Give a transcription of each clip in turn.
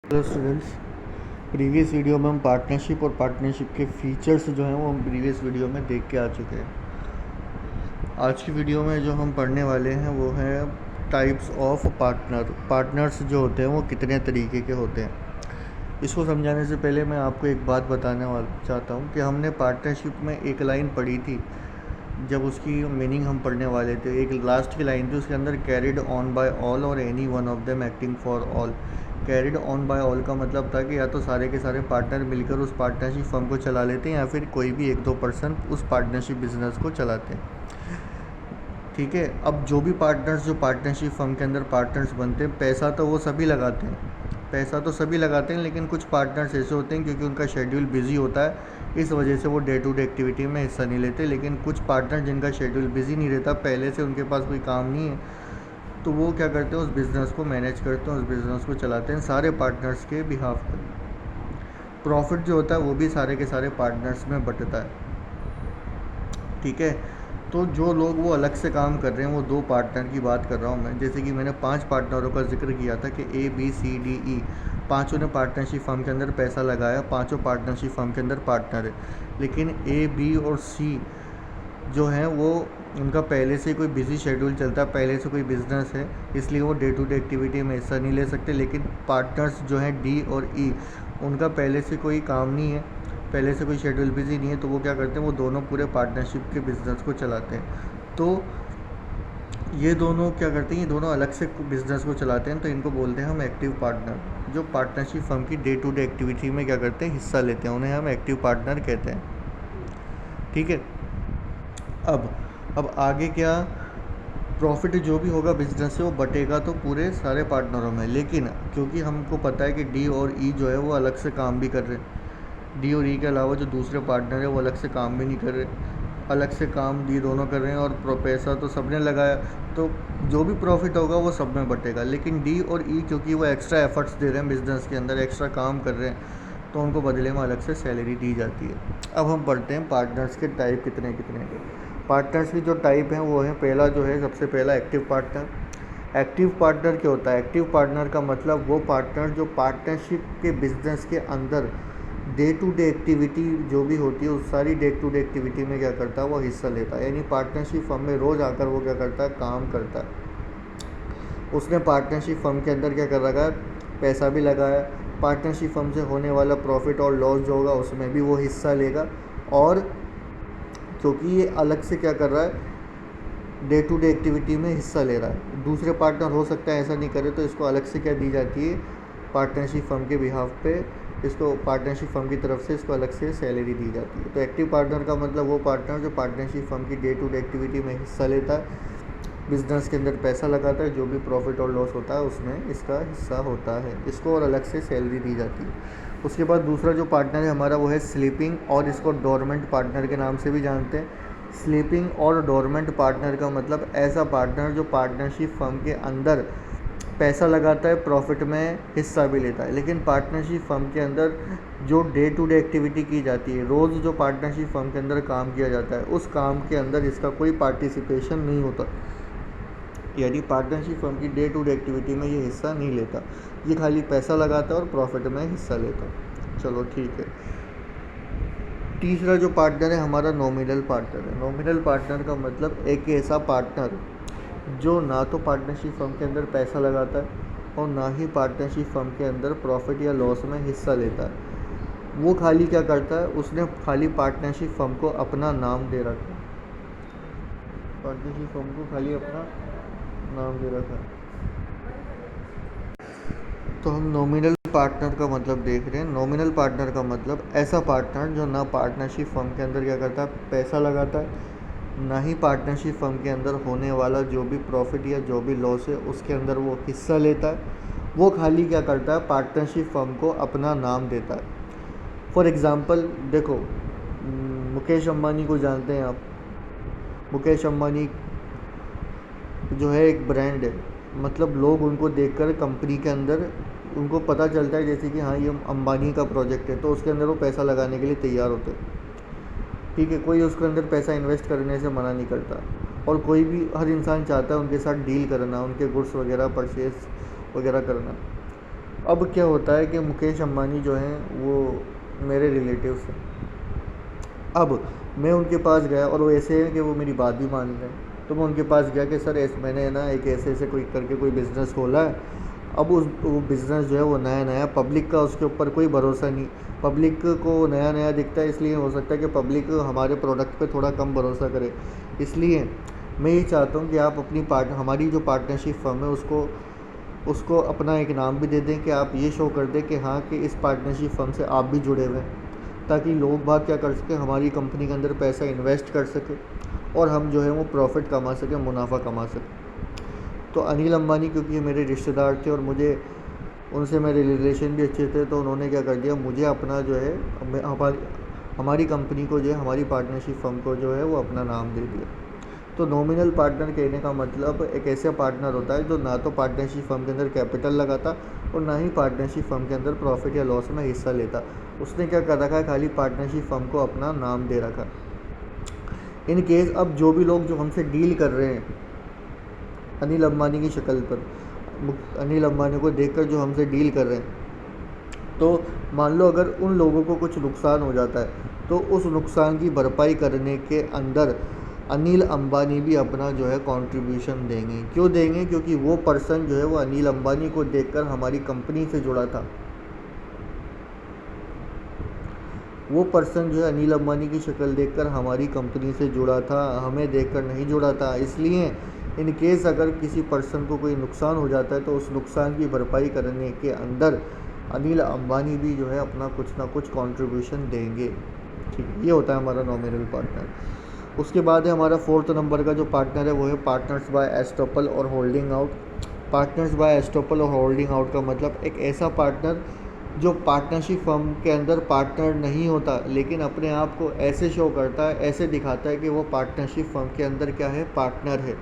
Hello students. Previous video में हम partnership और पार्टनरशिप के फीचर्स जो हैं वो हम प्रीवियस वीडियो में देख के आ चुके हैं। आज की वीडियो में जो हम पढ़ने वाले हैं वो है टाइप्स ऑफ पार्टनर्स जो होते हैं वो कितने तरीके के होते हैं। इसको समझाने से पहले मैं आपको एक बात बताने वाला चाहता हूँ कि हमने पार्टनरशिप में एक लाइन पढ़ी थी। जब उसकी मीनिंग हम पढ़ने वाले थे, एक लास्ट की लाइन थी, उसके अंदर कैरिड ऑन बाय ऑल और any one of them acting for all. Carried on by all का मतलब था कि या तो सारे के सारे पार्टनर मिलकर उस पार्टनरशिप फर्म को चला लेते हैं या फिर कोई भी एक दो पर्सन उस पार्टनरशिप बिजनेस को चलाते हैं। ठीक है। अब जो भी पार्टनर्स जो पार्टनरशिप फर्म के अंदर पार्टनर्स बनते हैं, पैसा तो वो सभी लगाते हैं, लेकिन कुछ पार्टनर्स ऐसे होते हैं क्योंकि उनका शेड्यूल बिजी होता है, इस वजह से वो डे टू डे एक्टिविटी में हिस्सा नहीं लेते। लेकिन कुछ पार्टनर जिनका शेड्यूल बिजी नहीं रहता, पहले से उनके पास कोई काम नहीं है, तो वो क्या करते हैं, उस बिज़नेस को मैनेज करते हैं, उस बिज़नेस को चलाते हैं सारे पार्टनर्स के बिहाफ पर। प्रॉफिट जो होता है वो भी सारे के सारे पार्टनर्स में बंटता है। ठीक है। तो जो लोग वो अलग से काम कर रहे हैं, वो दो पार्टनर की बात कर रहा हूँ मैं। जैसे कि मैंने 5 पार्टनरों का जिक्र किया था कि ABCDE, पांचों ने पार्टनरशिप फर्म के अंदर पैसा लगाया, पांचों पार्टनरशिप फर्म के अंदर पार्टनर है। लेकिन A, B और C जो हैं वो, उनका पहले से कोई बिज़ी शेड्यूल चलता है, पहले से कोई बिज़नेस है, इसलिए वो डे टू डे एक्टिविटी में हिस्सा नहीं ले सकते। लेकिन पार्टनर्स जो हैं D और E, उनका पहले से कोई काम नहीं है, पहले से कोई शेड्यूल बिज़ी नहीं है, तो वो क्या करते हैं, वो दोनों पूरे पार्टनरशिप के बिज़नेस को चलाते हैं। तो ये दोनों क्या करते हैं, ये दोनों अलग से बिज़नेस को चलाते हैं, तो इनको बोलते हैं हम एक्टिव पार्टनर। जो पार्टनरशिप फर्म की डे टू डे एक्टिविटी में क्या करते हैं, हिस्सा लेते हैं, उन्हें हम एक्टिव पार्टनर कहते हैं। ठीक है। अब आगे क्या, प्रॉफिट जो भी होगा बिजनेस से वो बटेगा तो पूरे सारे पार्टनरों में। लेकिन क्योंकि हमको पता है कि डी और ई जो है वो अलग से काम भी कर रहे हैं, डी और ई के अलावा जो दूसरे पार्टनर है वो अलग से काम भी नहीं कर रहे, अलग से काम ये दोनों कर रहे हैं, और पैसा तो सबने लगाया, तो जो भी प्रॉफिट होगा वो सब में बटेगा। लेकिन डी और ई क्योंकि वो एक्स्ट्रा एफर्ट्स दे रहे हैं बिजनेस के अंदर, एक्स्ट्रा काम कर रहे हैं, तो उनको बदले में अलग से सैलरी दी जाती है। अब हम पढ़ते हैं पार्टनर्स के टाइप कितने कितने के। पार्टनर्स की जो टाइप हैं वो है, पहला जो है, सबसे पहला एक्टिव पार्टनर। एक्टिव पार्टनर क्या होता है? एक्टिव पार्टनर का मतलब वो पार्टनर जो पार्टनरशिप के बिजनेस के अंदर डे टू डे एक्टिविटी जो भी होती है, उस सारी डे टू डे एक्टिविटी में क्या करता है, वो हिस्सा लेता है। यानी पार्टनरशिप फर्म में रोज़ आकर वो क्या करता है, काम करता है। उसने पार्टनरशिप फर्म के अंदर क्या कर रखा है, पैसा भी लगाया, पार्टनरशिप फर्म से होने वाला प्रॉफिट और लॉस जो होगा उसमें भी वो हिस्सा लेगा। और क्योंकि ये अलग से क्या कर रहा है, डे टू डे एक्टिविटी में हिस्सा ले रहा है, दूसरे पार्टनर हो सकता है ऐसा नहीं करे, तो इसको अलग से क्या दी जाती है, पार्टनरशिप फर्म के बिहाफ पे, इसको पार्टनरशिप फर्म की तरफ से इसको अलग से सैलरी दी जाती है। तो एक्टिव पार्टनर का मतलब वो पार्टनर जो पार्टनरशिप फर्म की डे टू डे एक्टिविटी में हिस्सा लेता है, बिजनेस के अंदर पैसा लगाता है, जो भी प्रॉफिट और लॉस होता है उसमें इसका हिस्सा होता है, इसको और अलग से सैलरी दी जाती है। उसके बाद दूसरा जो पार्टनर है हमारा वो है स्लीपिंग, और इसको डोरमेंट पार्टनर के नाम से भी जानते हैं। स्लीपिंग और डोरमेंट पार्टनर का मतलब ऐसा पार्टनर जो पार्टनरशिप फर्म के अंदर पैसा लगाता है, प्रॉफिट में हिस्सा भी लेता है, लेकिन पार्टनरशिप फर्म के अंदर जो डे टू डे एक्टिविटी की जाती है, रोज़ जो पार्टनरशिप फर्म के अंदर काम किया जाता है, उस काम के अंदर इसका कोई पार्टिसिपेशन नहीं होता। यानी पार्टनरशिप फर्म की डे टू डे एक्टिविटी में ये हिस्सा नहीं लेता, ये खाली पैसा लगाता है और प्रॉफिट में हिस्सा लेता। चलो ठीक है। तीसरा जो पार्टनर है हमारा नॉमिनल पार्टनर है। नॉमिनल पार्टनर का मतलब एक ऐसा पार्टनर जो ना तो पार्टनरशिप फर्म के अंदर पैसा लगाता है और ना ही पार्टनरशिप फर्म के अंदर प्रॉफिट या लॉस में हिस्सा लेता है। वो खाली क्या करता है, उसने खाली पार्टनरशिप फर्म को अपना नाम दे रखा है, पार्टनरशिप फर्म को खाली अपना नाम दे रखा है। तो हम नॉमिनल पार्टनर का मतलब देख रहे हैं। नॉमिनल पार्टनर का मतलब ऐसा पार्टनर जो ना पार्टनरशिप फर्म के अंदर क्या करता है, पैसा लगाता है, ना ही पार्टनरशिप फर्म के अंदर होने वाला जो भी प्रॉफिट या जो भी लॉस है उसके अंदर वो हिस्सा लेता है। वो खाली क्या करता है, पार्टनरशिप फर्म को अपना नाम देता है। फॉर एग्ज़ाम्पल देखो, मुकेश अंबानी को जानते हैं आप। मुकेश अंबानी जो है एक ब्रांड है, मतलब लोग उनको देखकर कंपनी के अंदर उनको पता चलता है जैसे कि हाँ ये अंबानी का प्रोजेक्ट है, तो उसके अंदर वो पैसा लगाने के लिए तैयार होते हैं। ठीक है, कोई उसके अंदर पैसा इन्वेस्ट करने से मना नहीं करता, और कोई भी, हर इंसान चाहता है उनके साथ डील करना, उनके गुड्स वगैरह परचेज वगैरह करना। अब क्या होता है कि मुकेश अंबानी जो हैं वो मेरे रिलेटिव्स हैं। अब मैं उनके पास गया और वो ऐसे हैं कि वो मेरी बात भी मान रहे हैं। तो मैं उनके पास गया कि सर मैंने ना एक ऐसे ऐसे कोई करके कोई बिज़नेस खोला है। अब वो बिज़नेस जो है वो नया नया, पब्लिक का उसके ऊपर कोई भरोसा नहीं। पब्लिक को नया नया दिखता है, इसलिए हो सकता है कि पब्लिक हमारे प्रोडक्ट पे थोड़ा कम भरोसा करे। इसलिए मैं ये चाहता हूँ कि आप अपनी हमारी जो पार्टनरशिप फर्म है उसको उसको अपना एक नाम भी दे दें कि आप ये शो कर दें कि हाँ कि इस पार्टनरशिप फर्म से आप भी जुड़े हुए हैं, ताकि लोग बात क्या कर सकें, हमारी कंपनी के अंदर पैसा इन्वेस्ट कर सके और हम जो है वो प्रॉफिट कमा सकें, मुनाफा कमा सकें। तो अनिल अंबानी क्योंकि ये मेरे रिश्तेदार थे और मुझे उनसे मेरे रिलेशन भी अच्छे थे, तो उन्होंने क्या कर दिया, मुझे अपना जो है हमारी कंपनी को जो है, हमारी पार्टनरशिप फर्म को जो है वो अपना नाम दे दिया। तो नॉमिनल पार्टनर कहने का मतलब एक ऐसा पार्टनर होता है जो ना तो पार्टनरशिप फर्म के अंदर कैपिटल लगाता और ना ही पार्टनरशिप फर्म के अंदर प्रॉफिट या लॉस में हिस्सा लेता। उसने क्या कर रखा है, खाली पार्टनरशिप फर्म को अपना नाम दे रखा। इन केस अब जो भी लोग जो हमसे डील कर रहे हैं अनिल अंबानी की शक्ल पर, अनिल अंबानी को देखकर जो हमसे डील कर रहे हैं, तो मान लो अगर उन लोगों को कुछ नुकसान हो जाता है तो उस नुकसान की भरपाई करने के अंदर अनिल अंबानी भी अपना जो है कंट्रीब्यूशन देंगे। क्यों देंगे? क्योंकि वो पर्सन जो है वो अनिल अंबानी को देखकर हमारी कंपनी से जुड़ा था। वो पर्सन जो है अनिल अंबानी की शक्ल देखकर हमारी कंपनी से जुड़ा था, हमें देखकर नहीं जुड़ा था। इसलिए इन केस अगर किसी पर्सन को कोई नुकसान हो जाता है तो उस नुकसान की भरपाई करने के अंदर अनिल अंबानी भी जो है अपना कुछ ना कुछ कंट्रीब्यूशन देंगे। ठीक, ये होता है हमारा नॉमिनल पार्टनर। उसके बाद है हमारा 4th नंबर का जो पार्टनर है वो है पार्टनर्स बाय एस्टॉपल और holding out. Partners bye estoppel और होल्डिंग आउट का मतलब एक ऐसा पार्टनर जो पार्टनरशिप फर्म के अंदर पार्टनर नहीं होता, लेकिन अपने आप को ऐसे शो करता है, ऐसे दिखाता है कि वो पार्टनरशिप फर्म के अंदर क्या है, पार्टनर है।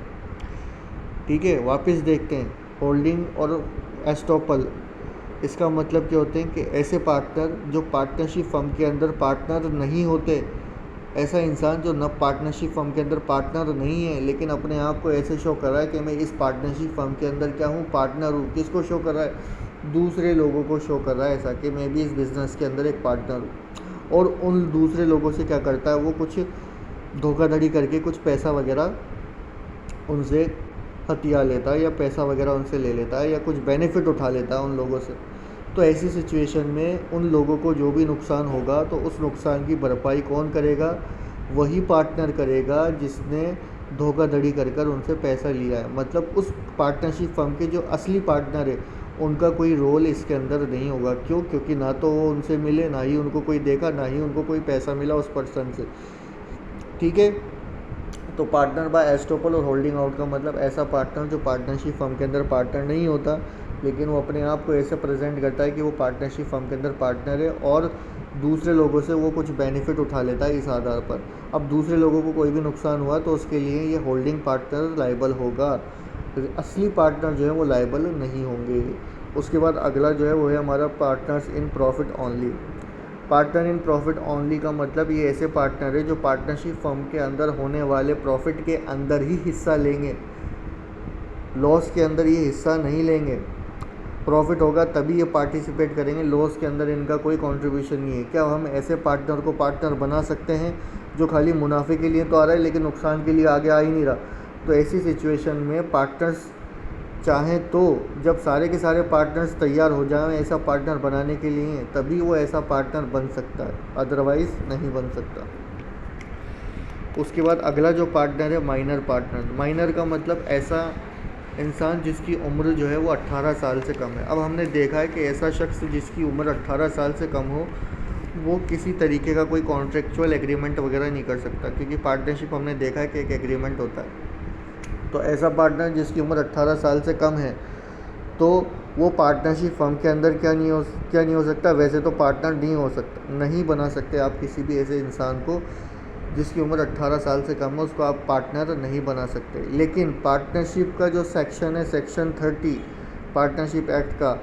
ठीक है, वापस देखते हैं होल्डिंग और एस्टॉपल। इसका मतलब क्या होते हैं कि ऐसे पार्टनर जो पार्टनरशिप फर्म के अंदर पार्टनर नहीं होते, ऐसा इंसान जो न पार्टनरशिप फर्म के अंदर पार्टनर नहीं है लेकिन अपने आप को ऐसे शो कर रहा है कि मैं इस पार्टनरशिप फर्म के अंदर क्या हूँ, पार्टनर हूँ। किसको शो कर रहा है? दूसरे लोगों को शो कर रहा है ऐसा कि मैं भी इस बिज़नेस के अंदर एक पार्टनर हूँ। और उन दूसरे लोगों से क्या करता है, वो कुछ धोखाधड़ी करके कुछ पैसा वगैरह उनसे हथिया लेता है या पैसा वगैरह उनसे ले लेता है या कुछ बेनिफिट उठा लेता है उन लोगों से। तो ऐसी सिचुएशन में उन लोगों को जो भी नुकसान होगा तो उस नुकसान की भरपाई कौन करेगा? वही पार्टनर करेगा जिसने धोखाधड़ी कर कर उनसे पैसा लिया है। मतलब उस पार्टनरशिप फर्म के जो असली पार्टनर है उनका कोई रोल इसके अंदर नहीं होगा। क्यों? क्योंकि ना तो वो उनसे मिले, ना ही उनको कोई देखा, ना ही उनको कोई पैसा मिला उस पर्सन से। ठीक है, तो पार्टनर बाय एस्टॉपल और होल्डिंग आउट का मतलब ऐसा पार्टनर जो पार्टनरशिप फर्म के अंदर पार्टनर नहीं होता लेकिन वो अपने आप को ऐसे प्रेजेंट करता है कि वो पार्टनरशिप फर्म के अंदर पार्टनर है और दूसरे लोगों से वो कुछ बेनिफिट उठा लेता है इस आधार पर। अब दूसरे लोगों को कोई भी नुकसान हुआ तो उसके लिए ये होल्डिंग पार्टनर लायबल होगा, असली पार्टनर जो है वो लायबल नहीं होंगे। उसके बाद अगला जो है वो है हमारा partners in profit only. Partner in profit only का मतलब ये ऐसे पार्टनर है जो पार्टनरशिप फर्म के अंदर होने वाले प्रॉफिट के अंदर ही हिस्सा लेंगे, लॉस के अंदर ये हिस्सा नहीं लेंगे। प्रॉफिट होगा तभी ये पार्टिसिपेट करेंगे, लॉस के अंदर इनका कोई कंट्रीब्यूशन नहीं है। क्या हम ऐसे पार्टनर को पार्टनर बना सकते हैं जो खाली मुनाफे के लिए तो आ रहा है लेकिन नुकसान के लिए आगे आ ही नहीं रहा? तो ऐसी सिचुएशन में पार्टनर्स चाहें तो जब सारे के सारे पार्टनर्स तैयार हो जाएं ऐसा पार्टनर बनाने के लिए तभी वो ऐसा पार्टनर बन सकता है, अदरवाइज़ नहीं बन सकता। उसके बाद अगला जो पार्टनर है माइनर पार्टनर। माइनर का मतलब ऐसा इंसान जिसकी उम्र जो है वो 18 साल से कम है। अब हमने देखा है कि ऐसा शख्स जिसकी उम्र 18 साल से कम हो वो किसी तरीके का कोई कॉन्ट्रेक्चुअल एग्रीमेंट वगैरह नहीं कर सकता, क्योंकि पार्टनरशिप हमने देखा है कि एक एग्रीमेंट होता है। तो ऐसा पार्टनर जिसकी उम्र 18 साल से कम है तो वो पार्टनरशिप फर्म के अंदर क्या नहीं हो सकता? वैसे तो पार्टनर नहीं हो सकता, नहीं बना सकते आप किसी भी ऐसे इंसान को जिसकी उम्र 18 साल से कम है, उसको आप पार्टनर नहीं बना सकते। लेकिन पार्टनरशिप का जो सेक्शन है, सेक्शन 30 पार्टनरशिप एक्ट का,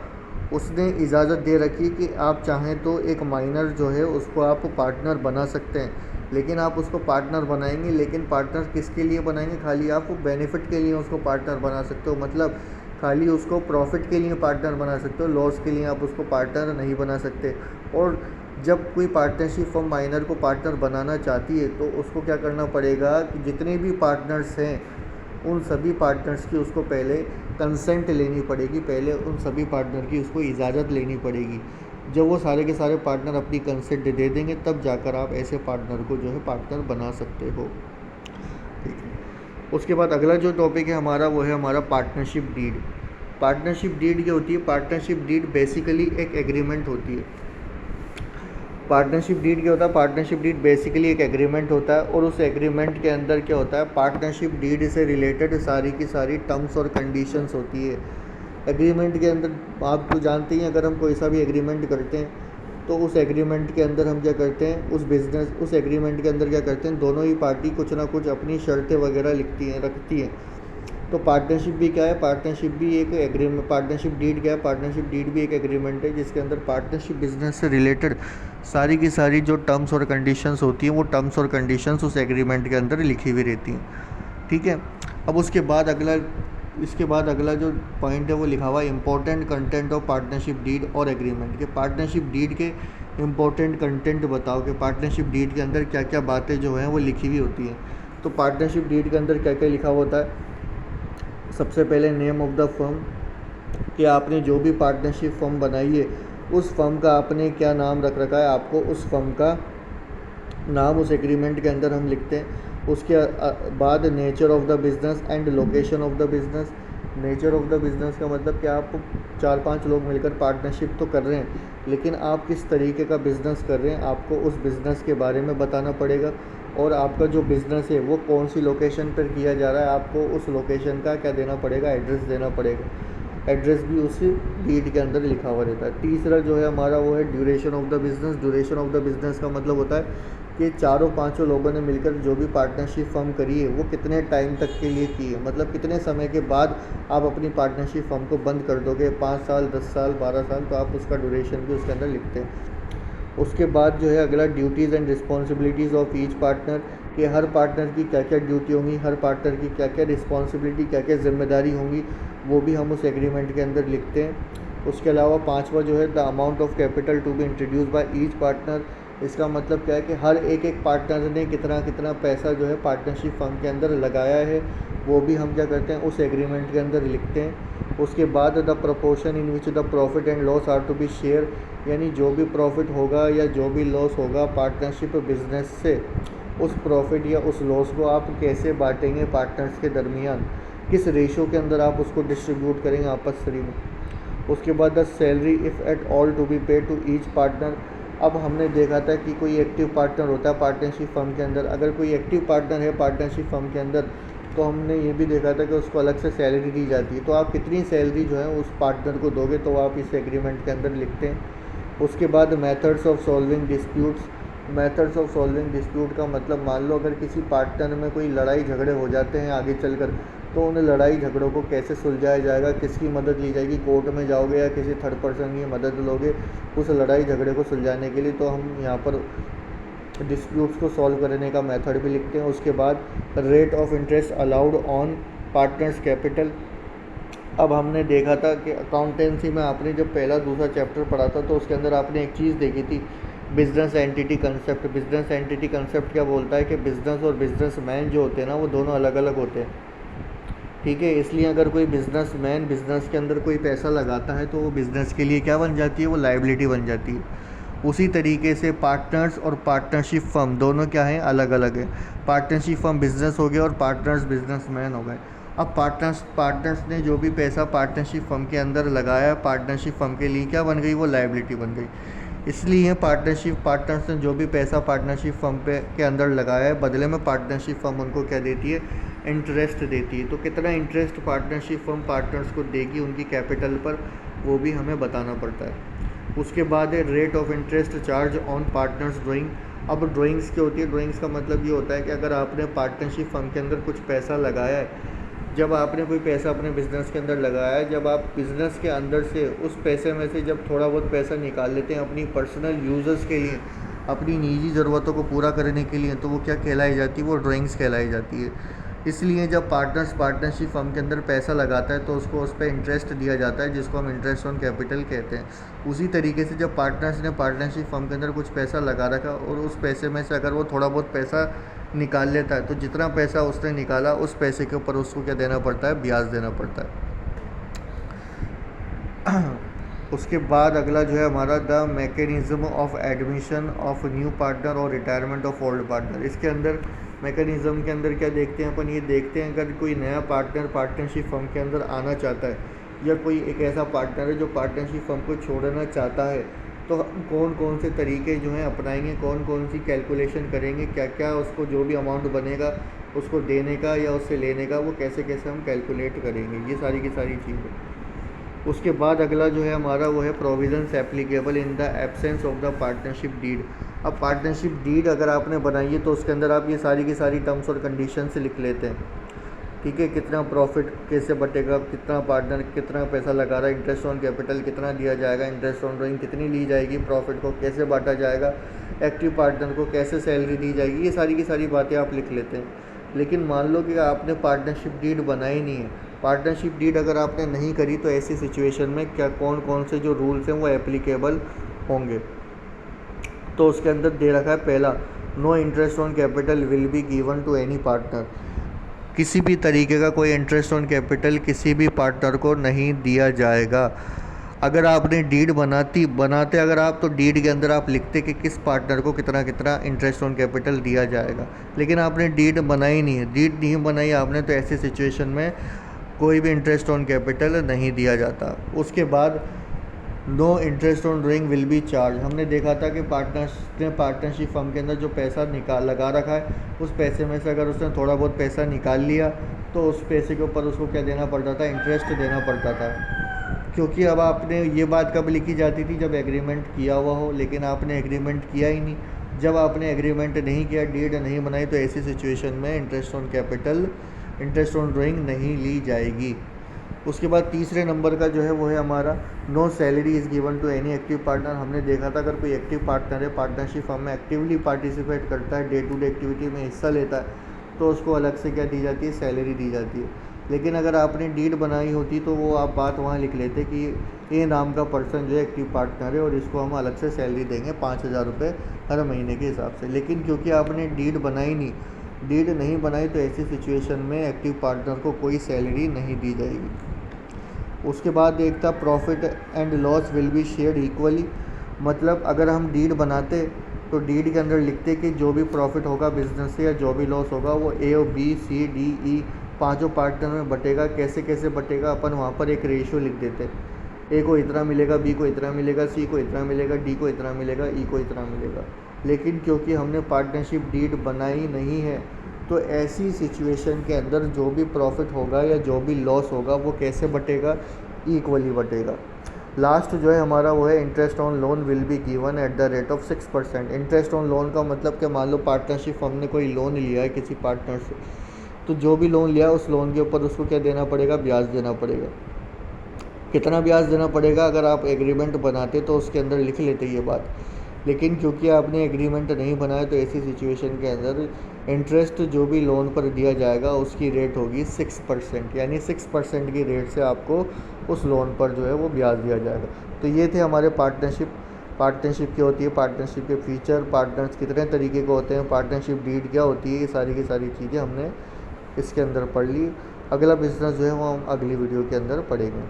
उसने इजाज़त दे रखी कि आप चाहें तो एक माइनर जो है उसको आप पार्टनर बना सकते हैं। लेकिन आप उसको पार्टनर बनाएंगे, लेकिन पार्टनर किसके लिए बनाएंगे? खाली आप बेनिफिट के लिए उसको पार्टनर बना सकते हो। मतलब खाली उसको प्रॉफिट के लिए पार्टनर बना सकते हो, लॉस के लिए आप उसको पार्टनर नहीं बना सकते। और जब कोई पार्टनरशिप फर्म माइनर को पार्टनर बनाना चाहती है तो उसको क्या करना पड़ेगा कि जितने भी पार्टनर्स हैं उन सभी पार्टनर्स की उसको पहले कंसेंट लेनी पड़ेगी, पहले उन सभी पार्टनर की उसको इजाज़त लेनी पड़ेगी। जब वो सारे के सारे पार्टनर अपनी कंसेंट दे देंगे तब जाकर आप ऐसे पार्टनर को जो है पार्टनर बना सकते हो। ठीक है, उसके बाद अगला जो टॉपिक है हमारा वो है हमारा पार्टनरशिप डीड। पार्टनरशिप डीड क्या होती है? पार्टनरशिप डीड बेसिकली एक एग्रीमेंट होती है। पार्टनरशिप डीड क्या होता है? पार्टनरशिप डीड बेसिकली एक एग्रीमेंट होता है और उस एग्रीमेंट के अंदर क्या होता है, पार्टनरशिप डीड से रिलेटेड सारी की सारी टर्म्स और कंडीशंस होती है। एग्रीमेंट के अंदर आप तो जानते ही, अगर हम कोई सा भी एग्रीमेंट करते हैं तो उस एग्रीमेंट के अंदर हम क्या करते हैं, उस एग्रीमेंट के अंदर क्या करते हैं, दोनों ही पार्टी कुछ ना कुछ अपनी शर्तें वगैरह रखती हैं। तो पार्टनरशिप भी क्या है? पार्टनरशिप भी एक एग्रीमेंट, पार्टनरशिप डीड क्या है? पार्टनरशिप डीड भी एक एग्रीमेंट है जिसके अंदर पार्टनरशिप बिजनेस से रिलेटेड सारी की सारी जो टर्म्स और कंडीशंस होती हैं वो टर्म्स और कंडीशंस उस एग्रीमेंट के अंदर लिखी हुई रहती हैं। ठीक है, अब इसके बाद अगला जो पॉइंट है वो लिखा हुआ है important content of partnership deed और एग्रीमेंट के। पार्टनरशिप डीड के इंपॉर्टेंट कंटेंट बताओ कि पार्टनरशिप डीड के अंदर क्या क्या बातें जो हैं वो लिखी हुई होती हैं। तो पार्टनरशिप डीड के अंदर क्या क्या लिखा हुआ होता है? सबसे पहले नेम ऑफ द फर्म, कि आपने जो भी पार्टनरशिप फर्म बनाई है उस फर्म का आपने क्या नाम रख रखा है, आपको उस फर्म का नाम उस एग्रीमेंट के अंदर हम लिखते हैं। उसके बाद nature of the business and location of the business. Nature of the business का मतलब कि आप 4-5 लोग मिलकर पार्टनरशिप तो कर रहे हैं, लेकिन आप किस तरीके का बिज़नेस कर रहे हैं आपको उस बिज़नेस के बारे में बताना पड़ेगा। और आपका जो बिज़नेस है वो कौन सी लोकेशन पर किया जा रहा है, आपको उस लोकेशन का क्या देना पड़ेगा, एड्रेस देना पड़ेगा। एड्रेस भी उसी डीड के अंदर लिखा हुआ रहता है। तीसरा जो है हमारा वो है duration of the business. Duration of the business का मतलब होता है कि 4-5 लोगों ने मिलकर जो भी पार्टनरशिप फर्म करी है वो कितने टाइम तक के लिए की है, मतलब कितने समय के बाद आप अपनी पार्टनरशिप फर्म को बंद कर दोगे, 5 साल, 10 साल, 12 साल, तो आप उसका ड्यूरेशन भी उसके अंदर लिखते हैं। उसके बाद जो है अगला duties and responsibilities of each partner, कि हर पार्टनर की क्या क्या ड्यूटी होंगी, हर पार्टनर की क्या क्या रिस्पॉन्सिबिलिटी, क्या क्या जिम्मेदारी होंगी, वो भी हम उस एग्रीमेंट के अंदर लिखते हैं। उसके अलावा 5वां जो है the amount of capital to be introduce by each partner. इसका मतलब क्या है कि हर एक पार्टनर ने कितना कितना पैसा जो है पार्टनरशिप फर्म के अंदर लगाया है, वो भी हम क्या करते हैं उस एग्रीमेंट के अंदर लिखते हैं। उसके बाद the proportion in which the profit and loss are to be share, यानी जो भी प्रॉफिट होगा या जो भी लॉस होगा पार्टनरशिप बिजनेस से, उस प्रॉफिट या उस लॉस को आप कैसे बांटेंगे पार्टनर्स के दरमियान, किस रेशो के अंदर आप उसको डिस्ट्रीब्यूट करेंगे आपस में। उसके बाद the salary if at all to be pay to each partner. अब हमने देखा था कि कोई एक्टिव पार्टनर होता है पार्टनरशिप फर्म के अंदर, अगर कोई एक्टिव पार्टनर है पार्टनरशिप फर्म के अंदर तो हमने ये भी देखा था कि उसको अलग से सैलरी दी जाती है। तो आप कितनी सैलरी जो है उस पार्टनर को दोगे तो आप इस एग्रीमेंट के अंदर लिखते हैं। उसके बाद methods of solving disputes. Methods of solving dispute का मतलब मान लो अगर किसी पार्टनर में कोई लड़ाई झगड़े हो जाते हैं आगे चलकर, तो उन लड़ाई झगड़ों को कैसे सुलझाया जाएगा, किसकी मदद ली जाएगी, कोर्ट में जाओगे या किसी थर्ड पर्सन की मदद लोगे उस लड़ाई झगड़े को सुलझाने के लिए, तो हम यहाँ पर डिस्प्यूट्स को सॉल्व करने का मेथड भी लिखते हैं। उसके बाद rate of interest allowed on partners capital. अब हमने देखा था कि अकाउंटेंसी में आपने जब पहला दूसरा चैप्टर पढ़ा था तो उसके अंदर आपने एक चीज़ देखी थी, business entity concept. Business entity concept क्या बोलता है कि बिजनेस और बिजनेसमैन जो होते हैं ना वो दोनों अलग अलग होते हैं। ठीक है, इसलिए अगर कोई बिजनेसमैन बिजनेस के अंदर कोई पैसा लगाता है तो वो बिज़नेस के लिए क्या बन जाती है, वो लायबिलिटी बन जाती है। उसी तरीके से पार्टनर्स और पार्टनरशिप फर्म दोनों क्या हैं, अलग अलग है। पार्टनरशिप फर्म बिजनेस हो गया और पार्टनर्स बिजनेसमैन हो गए। अब पार्टनर्स ने जो भी पैसा पार्टनरशिप फर्म के अंदर लगाया पार्टनरशिप फर्म के लिए क्या बन गई, वो लायबिलिटी बन गई। इसलिए पार्टनर्स ने जो भी पैसा पार्टनरशिप फर्म के अंदर लगाया है बदले में पार्टनरशिप फर्म उनको क्या देती है, इंटरेस्ट देती है। तो कितना इंटरेस्ट पार्टनरशिप फर्म पार्टनर्स को देगी उनकी कैपिटल पर, वो भी हमें बताना पड़ता है। उसके बाद है rate of interest charge on partners drawing. अब ड्राइंग्स क्या होती है, ड्राइंग्स का मतलब ये होता है कि अगर आपने पार्टनरशिप फर्म के अंदर कुछ पैसा लगाया है, जब आपने कोई पैसा अपने बिज़नेस के अंदर लगाया है, जब आप बिज़नेस के अंदर से उस पैसे में से जब थोड़ा बहुत पैसा निकाल लेते हैं अपनी पर्सनल यूज़र्स के लिए, अपनी निजी ज़रूरतों को पूरा करने के लिए, तो वो क्या कहलाई जाती है, वो ड्राइंग्स कहलाई जाती है। इसलिए जब पार्टनरशिप फर्म के अंदर पैसा लगाता है तो उसको उस पर इंटरेस्ट दिया जाता है, जिसको हम इंटरेस्ट ऑन कैपिटल कहते हैं। उसी तरीके से जब पार्टनर्स ने पार्टनरशिप फर्म के अंदर कुछ पैसा लगा रखा और उस पैसे में से अगर वो थोड़ा बहुत पैसा निकाल लेता है तो जितना पैसा उसने निकाला उस पैसे के ऊपर उसको क्या देना पड़ता है, ब्याज देना पड़ता है। उसके बाद अगला जो है हमारा the mechanism of admission of new partner और रिटायरमेंट ऑफ ओल्ड पार्टनर। इसके अंदर मैकेनिज़्म के अंदर क्या देखते हैं अपन, ये देखते हैं अगर कोई नया पार्टनर पार्टनरशिप फर्म के अंदर आना चाहता है या कोई एक ऐसा पार्टनर है जो पार्टनरशिप फर्म को छोड़ना चाहता है, तो कौन कौन से तरीके जो हैं अपनाएंगे, कौन कौन सी कैलकुलेशन करेंगे, क्या क्या उसको जो भी अमाउंट बनेगा उसको देने का या उससे लेने का वो कैसे कैसे हम कैलकुलेट करेंगे, ये सारी की सारी चीज़ें। उसके बाद अगला जो है हमारा वो है provisions applicable in the absence of the partnership deed. अब पार्टनरशिप डीड अगर आपने बनाई है तो उसके अंदर आप ये सारी की सारी टर्म्स और कंडीशंस लिख लेते हैं, ठीक है। कितना प्रॉफिट कैसे बटेगा, कितना पार्टनर कितना पैसा लगा रहा है, इंटरेस्ट ऑन कैपिटल कितना दिया जाएगा, इंटरेस्ट ऑन ड्राइंग कितनी ली जाएगी, प्रॉफिट को कैसे बांटा जाएगा, एक्टिव पार्टनर को कैसे सैलरी दी जाएगी, ये सारी की सारी बातें आप लिख लेते हैं। लेकिन मान लो कि आपने पार्टनरशिप डीड बनाई नहीं है, पार्टनरशिप डीड अगर आपने नहीं करी तो ऐसी सिचुएशन में क्या कौन कौन से जो रूल्स हैं वो एप्लीकेबल होंगे। तो उसके अंदर दे रखा है पहला, no interest on capital will be given to any partner. किसी भी तरीके का कोई इंटरेस्ट ऑन कैपिटल किसी भी पार्टनर को नहीं दिया जाएगा। अगर आपने डीड बनाते अगर आप तो डीड के अंदर आप लिखते कि किस पार्टनर को कितना कितना इंटरेस्ट ऑन कैपिटल दिया जाएगा, लेकिन आपने डीड बनाई नहीं है, डीड नहीं बनाई आपने, तो ऐसी सिचुएशन में कोई भी इंटरेस्ट ऑन कैपिटल नहीं दिया जाता। उसके बाद no interest on drawing will be charge. हमने देखा था कि पार्टनर्स ने पार्टनरशिप फर्म के अंदर जो पैसा लगा रखा है उस पैसे में से अगर उसने थोड़ा बहुत पैसा निकाल लिया तो उस पैसे के ऊपर उसको क्या देना पड़ता था, इंटरेस्ट देना पड़ता था। क्योंकि अब आपने ये बात कब लिखी जाती थी, जब एग्रीमेंट किया हुआ हो, लेकिन आपने एग्रीमेंट किया ही नहीं। जब आपने एग्रीमेंट नहीं किया, डीड नहीं बनाई, तो ऐसी सिचुएशन में interest on capital interest on drawing नहीं ली जाएगी। उसके बाद तीसरे नंबर का जो है वो है हमारा no salary is given to any active partner. हमने देखा था अगर कोई एक्टिव पार्टनर है पार्टनरशिप फर्म में एक्टिवली पार्टिसिपेट करता है, डे टू डे एक्टिविटी में हिस्सा लेता है, तो उसको अलग से क्या दी जाती है, सैलरी दी जाती है। लेकिन अगर आपने डीड बनाई होती तो वो आप बात वहाँ लिख लेते कि ये नाम का पर्सन जो है एक्टिव पार्टनर है और इसको हम अलग से सैलरी देंगे 5,000 रुपये हर महीने के हिसाब से। लेकिन क्योंकि आपने डीड बनाई नहीं, डीड नहीं बनाई, तो ऐसी सिचुएशन में एक्टिव पार्टनर को कोई सैलरी नहीं दी जाएगी। उसके बाद एक था profit and loss will be shared equally. मतलब अगर हम डीड बनाते तो डीड के अंदर लिखते कि जो भी प्रॉफिट होगा बिजनेस से या जो भी लॉस होगा वो ए और बी सी डी ई पांचों पार्टनर में बटेगा। कैसे कैसे बटेगा, अपन वहाँ पर एक रेशियो लिख देते, ए को इतना मिलेगा, बी को इतना मिलेगा, सी को इतना मिलेगा, डी को इतना मिलेगा, ई को इतना मिलेगा। लेकिन क्योंकि हमने पार्टनरशिप डीड बनाई नहीं है तो ऐसी सिचुएशन के अंदर जो भी प्रॉफिट होगा या जो भी लॉस होगा वो कैसे बटेगा, इक्वली बटेगा। लास्ट जो है हमारा वो है interest on loan will be given at the rate of 6%। Interest on loan का मतलब कि मान लो पार्टनरशिप फर्म ने कोई लोन लिया है किसी पार्टनर से, तो जो भी लोन लिया उस लोन के ऊपर उसको क्या देना पड़ेगा, ब्याज देना पड़ेगा। कितना ब्याज देना पड़ेगा, अगर आप एग्रीमेंट बनाते तो उसके अंदर लिख लेते ये बात, लेकिन क्योंकि आपने एग्रीमेंट नहीं बनाया तो ऐसी सिचुएशन के अंदर इंटरेस्ट जो भी लोन पर दिया जाएगा उसकी रेट होगी 6%, यानी 6% की रेट से आपको उस लोन पर जो है वो ब्याज दिया जाएगा। तो ये थे हमारे पार्टनरशिप क्या होती है, पार्टनरशिप के फीचर, पार्टनर्स कितने तरीके के होते हैं, पार्टनरशिप डीड क्या होती है, ये सारी की सारी चीज़ें हमने इसके अंदर पढ़ ली। अगला बिजनेस जो है वो हम अगली वीडियो के अंदर पढ़ेंगे।